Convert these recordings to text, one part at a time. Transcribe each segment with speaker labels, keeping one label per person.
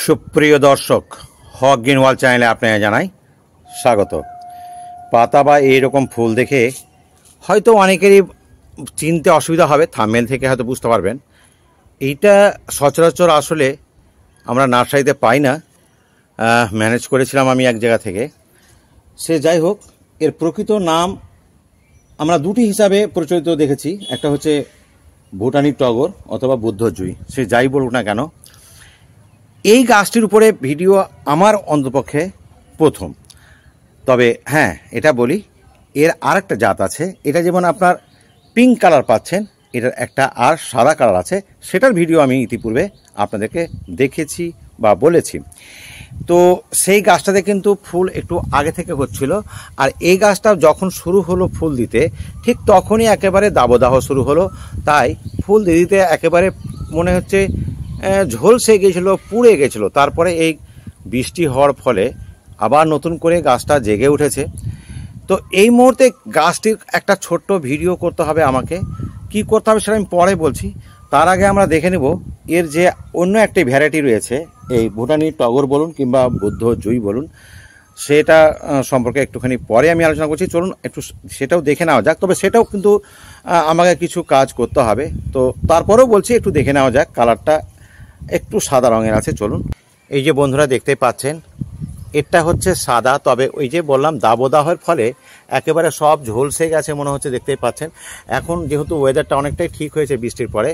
Speaker 1: সুপ্রিয় দর্শক, হক গ্রিনওয়াল চ্যানেলে আপনাকে জানাই স্বাগত। পাতা বা এইরকম ফুল দেখে হয়তো অনেকেরই চিনতে অসুবিধা হবে, থাম্বনেল থেকে হয়তো বুঝতে পারবেন। এইটা সচরাচর আসলে আমরা নার্সারিতে পাই না, ম্যানেজ করেছিলাম আমি এক জায়গা থেকে। সে যাই হোক, এর প্রকৃত নাম আমরা দুটি হিসাবে প্রচলিত দেখেছি, একটা হচ্ছে ভুটানি টগর অথবা বুদ্ধজুই। সে যাই বলুক না কেন, এই গাছটির উপরে ভিডিও আমার অন্তপক্ষে প্রথম। তবে হ্যাঁ, এটা বলি, এর আর একটা জাত আছে। এটা যেমন আপনার পিঙ্ক কালার পাচ্ছেন, এটার একটা আর সাদা কালার আছে, সেটার ভিডিও আমি ইতিপূর্বে আপনাদেরকে দেখেছি বা বলেছি। তো সেই গাছটাতে কিন্তু ফুল একটু আগে থেকে হচ্ছিল, আর এই গাছটা যখন শুরু হলো ফুল দিতে, ঠিক তখনই একেবারে দাবদাহ শুরু হলো। তাই ফুল দিতে একেবারে মনে হচ্ছে ঝলসে গেছিলো, পুড়ে গেছিলো। তারপরে এই বৃষ্টি হওয়ার ফলে আবার নতুন করে গাছটা জেগে উঠেছে। তো এই মুহূর্তে গাছটির একটা ছোট্ট ভিডিও করতে হবে আমাকে। কি করতে হবে সেটা আমি পরে বলছি। তার আগে আমরা দেখে নেব এর যে অন্য একটি ভ্যারাইটি রয়েছে, এই ভুটানি টগর বলুন কিংবা বুদ্ধজুই বলুন, সেটা সম্পর্কে একটুখানি পরে আমি আলোচনা করছি। চলুন একটু সেটাও দেখে নেওয়া যাক। তবে সেটাও কিন্তু আমাকে কিছু কাজ করতে হবে, তো তারপরেও বলছি একটু দেখে নেওয়া যাক। কালারটা একটু সাদা রঙের আছে। চলুন, এই যে বন্ধুরা দেখতে পাচ্ছেন, এটা হচ্ছে সাদা। তবে ওই যে বললাম, দাবদাহের ফলে একেবারে সব ঝলসে গেছে মনে হচ্ছে, দেখতেই পাচ্ছেন। এখন যেহেতু ওয়েদারটা অনেকটাই ঠিক হয়েছে বৃষ্টির পরে,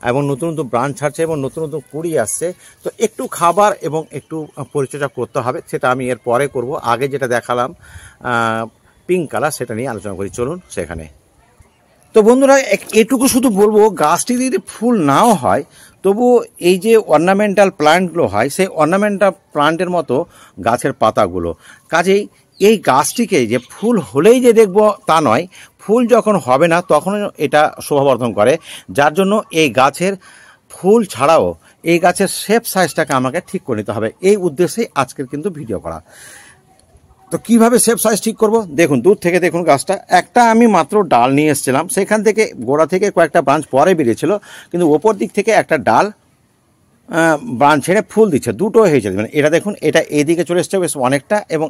Speaker 1: এবং নতুন নতুন ব্রাঞ্চ ছাড়ছে এবং নতুন নতুন কুড়ি আসছে, তো একটু খাবার এবং একটু পরিচর্যা করতে হবে। সেটা আমি এর পরে করব। আগে যেটা দেখালাম পিঙ্ক কালার, সেটা নিয়ে আলোচনা করি। চলুন সেখানে। তো বন্ধুরা, এটুকু শুধু বলবো, গাছটি যদি ফুল নাও হয়, তবু এই যে অর্নামেন্টাল প্লান্টগুলো হয়, সেই অর্নামেন্টাল প্লান্টের মতো গাছের পাতাগুলো। কাজেই এই গাছটিকে যে ফুল হলেই যে দেখব তা নয়, ফুল যখন হবে না তখন এটা শোভাবর্ধন করে। যার জন্য এই গাছের ফুল ছাড়াও এই গাছের শেপ সাইজটাকে আমাকে ঠিক করে নিতে হবে। এই উদ্দেশ্যেই আজকের কিন্তু ভিডিও করা। তো কীভাবে শেপ সাইজ ঠিক করব, দেখুন, দূর থেকে দেখুন গাছটা। একটা আমি মাত্র ডাল নিয়ে এসেছিলাম, সেখান থেকে গোড়া থেকে কয়েকটা ব্রাঞ্চ পরে বেরিয়েছিল, কিন্তু ওপর দিক থেকে একটা ডাল ব্রাঞ্চ ছেড়ে ফুল দিচ্ছে, দুটো হয়েছে। মানে এটা দেখুন, এটা এইদিকে চলে এসছে বেশ অনেকটা, এবং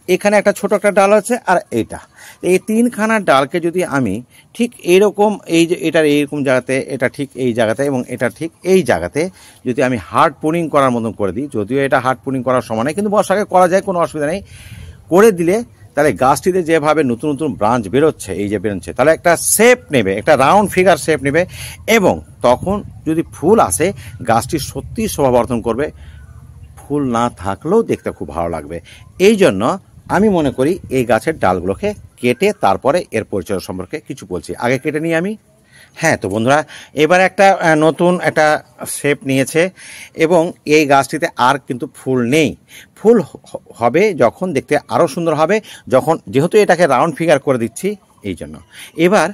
Speaker 1: এখানে একটা ছোট একটা ডাল আছে, আর এইটা, এই তিনখানা ডালকে যদি আমি ঠিক এইরকম, এই যে এটার এইরকম জায়গাতে, এটা ঠিক এই জায়গাতে, এবং এটা ঠিক এই জায়গাতে যদি আমি হার্ড পুনিং করার মতন করে দিই, যদিও এটা হার্ড পুনিং করার সময় নেই, কিন্তু বর্ষাকে করা যায়, কোনো অসুবিধা নেই, করে দিলে তাহলে গাছটিতে যেভাবে নতুন নতুন ব্রাঞ্চ বেরোচ্ছে, এই যে বেরোচ্ছে, তাহলে একটা শেপ নেবে, একটা রাউন্ড ফিগার শেপ নেবে, এবং তখন যদি ফুল আসে, গাছটি সত্যিই শোভাবর্ধন করবে। ফুল না থাকলেও দেখতে খুব ভালো লাগবে। এই জন্য আমি মনে করি এই গাছের ডালগুলোকে কেটে তারপরে এর পরিচর্যা সম্পর্কে কিছু বলছি। আগে কেটে নিই আমি। হ্যাঁ, তো বন্ধুরা, এবার একটা নতুন একটা শেপ নিয়েছে, এবং এই গাছটিতে আর কিন্তু ফুল নেই। ফুল হবে যখন, দেখতে আরও সুন্দর হবে যখন, যেহেতু এটাকে রাউন্ড ফিগার করে দিচ্ছি এই জন্য। এবার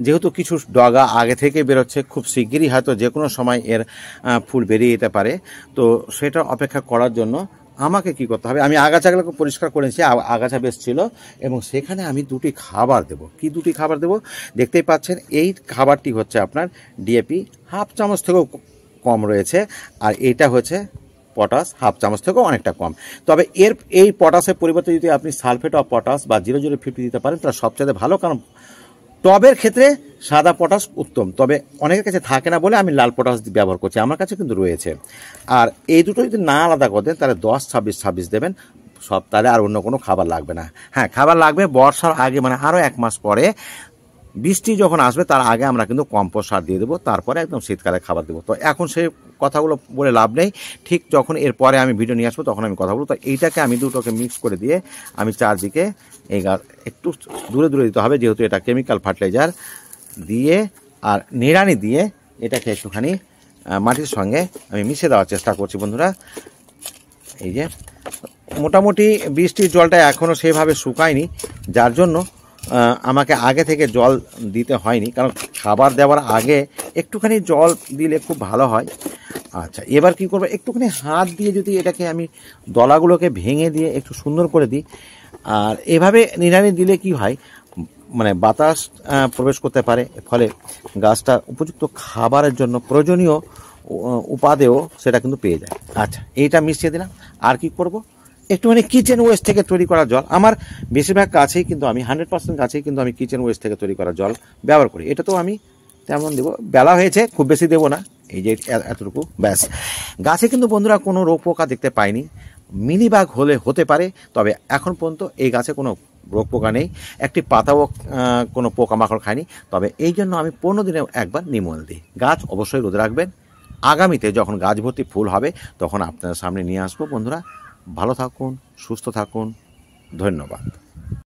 Speaker 1: যেহেতু কিছু ডগা আগে থেকে বেরোচ্ছে, খুব শিগগিরই হয়তো যে কোনো সময় এর ফুল বেরিয়ে যেতে পারে। তো সেটা অপেক্ষা করার জন্য আমাকে কি করতে হবে, আমি আগাছাগুলোকে পরিষ্কার করেছি, আগাছা বেশ ছিল, এবং সেখানে আমি দুটি খাবার দেব। কি দুটি খাবার দেব, দেখতেই পাচ্ছেন। এই খাবারটি হচ্ছে আপনার ডিএপি, হাফ চামচ থেকেও কম রয়েছে, আর এইটা হচ্ছে পটাশ, হাফ চামচ থেকেও অনেকটা কম। তবে এই পটাশের পরিবর্তে যদি আপনি সালফেট অফ পটাশ বা 0.050 দিতে পারেন, তাহলে সবচেয়ে ভালো। কারণ টবের ক্ষেত্রে সাদা পটাশ উত্তম, তবে অনেকের কাছে থাকে না বলে আমি লাল পটাশ ব্যবহার করছি, আমার কাছে কিন্তু রয়েছে। আর এই দুটো যদি না আলাদা করে দেন, তাহলে 10, 26, 26 দেবেন সব, তাহলে আর অন্য কোনো খাবার লাগবে না। হ্যাঁ, খাবার লাগবে বর্ষার আগে, মানে আরও 1 মাস পরে, বৃষ্টি যখন আসবে তার আগে আমরা কিন্তু কম্পোস্ট সার দিয়ে দেবো, তারপরে একদম শীতকালে খাবার দেবো। তো এখন সেই কথাগুলো বলে লাভ নেই, ঠিক যখন এরপরে আমি ভিডিও নিয়ে আসবো তখন আমি কথা বলবো। তো এইটাকে আমি দুটোকে মিক্স করে দিয়ে আমি চারদিকে এই গাছ একটু দূরে দূরে দিতে হবে, যেহেতু এটা কেমিক্যাল ফার্টিলাইজার দিয়ে আর নিড়ানি দিয়ে এটাকে একটুখানি মাটির সঙ্গে আমি মিশিয়ে দেওয়ার চেষ্টা করছি বন্ধুরা। এই যে মোটামুটি বৃষ্টির জলটা এখনও সেভাবে শুকায়নি, যার জন্য আমাকে আগে থেকে জল দিতে হয়নি, কারণ খাবার দেওয়ার আগে একটুখানি জল দিলে খুব ভালো হয়। আচ্ছা, এবার কি করবো, একটুখানি হাত দিয়ে যদি এটাকে আমি দলাগুলোকে ভেঙে দিয়ে একটু সুন্দর করে দিই, আর এভাবে নিড়ানি দিলে কি হয়, মানে বাতাস প্রবেশ করতে পারে, ফলে গাছটা উপযুক্ত খাবারের জন্য প্রয়োজনীয় উপাদেয় সেটা কিন্তু পেয়ে যায়। আচ্ছা, এইটা মিশিয়ে দিলাম। আর কি করব, একটুখানি কিচেন ওয়েস্ট থেকে তৈরি করা জল। আমার বেশিরভাগ কাছেই কিন্তু আমি 100% কাছেই কিন্তু আমি কিচেন ওয়েস্ট থেকে তৈরি করা জল ব্যবহার করি। এটা তো আমি তেমন দেবো, বেলা হয়েছে, খুব বেশি দেবো না, এই যে এতটুকু ব্যাস। গাছে কিন্তু বন্ধুরা কোনো রোগ পোকা দেখতে পাইনি, মিলিবাগ হলে হতে পারে, তবে এখন পর্যন্ত এই গাছে কোনো রোগ পোকা নেই, একটি পাতাও কোনো পোকামাকড় খায়নি। তবে এই জন্য আমি 15 দিনে একবার নিমল দিই। গাছ অবশ্যই রোদে রাখবেন। আগামীতে যখন গাছ ভর্তি ফুল হবে তখন আপনার সামনে নিয়ে আসবো। বন্ধুরা ভালো থাকুন, সুস্থ থাকুন, ধন্যবাদ।